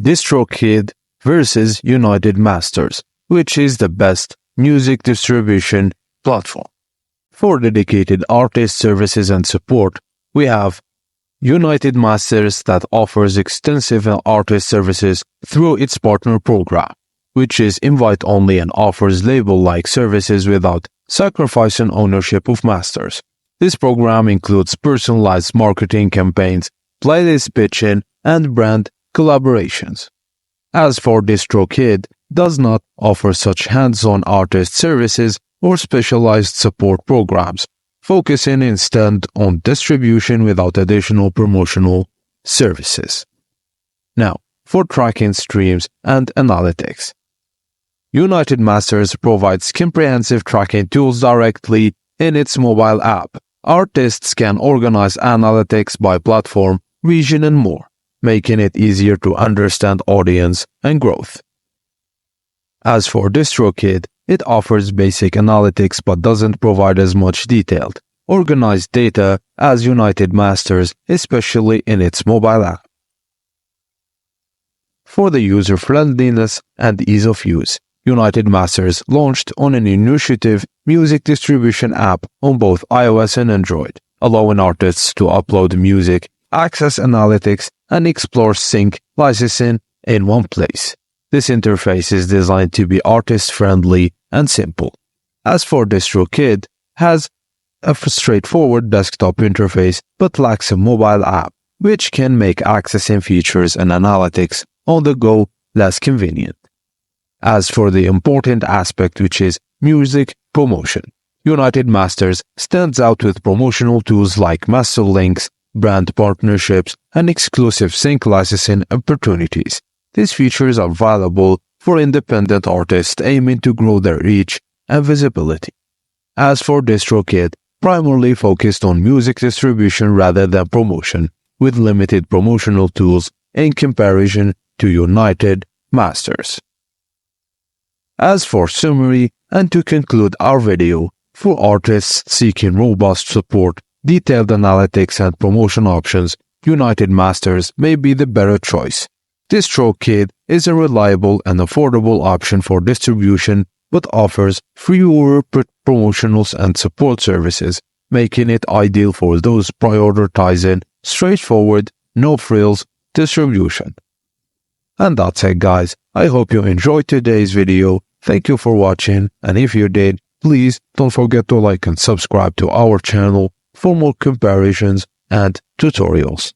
Distrokid versus unitedmasters, which is the best music distribution platform. For dedicated artist services and support, we have unitedmasters that offers extensive artist services through its partner program, which is invite-only and offers label-like services without sacrificing ownership of masters. This program includes personalized marketing campaigns, playlist pitching, and brand collaborations. As for Distrokid, does not offer such hands-on artist services or specialized support programs, focusing instead on distribution without additional promotional services. Now, for tracking streams and analytics. unitedmasters provides comprehensive tracking tools directly in its mobile app. Artists can organize analytics by platform, region, and more, making it easier to understand audience and growth. As for Distrokid, it offers basic analytics but doesn't provide as much detailed, organized data as unitedmasters, especially in its mobile app. For the user-friendliness and ease of use, unitedmasters launched on an initiative music distribution app on both iOS and Android, allowing artists to upload music, access analytics, and explore sync licensing in one place. This interface is designed to be artist-friendly and simple. As for Distrokid, has a straightforward desktop interface but lacks a mobile app, which can make accessing features and analytics on the go less convenient. As for the important aspect, which is music promotion, unitedmasters stands out with promotional tools like master links, brand partnerships, and exclusive sync licensing opportunities. These features are valuable for independent artists aiming to grow their reach and visibility. As for Distrokid, primarily focused on music distribution rather than promotion, with limited promotional tools in comparison to unitedmasters. As for summary, and to conclude our video, for artists seeking robust support, detailed analytics, and promotion options, unitedmasters may be the better choice. Distrokid is a reliable and affordable option for distribution but offers fewer promotionals and support services, making it ideal for those prioritizing straightforward, no-frills distribution. And that's it, guys. I hope you enjoyed today's video. Thank you for watching, and if you did, please don't forget to like and subscribe to our channel for more comparisons and tutorials.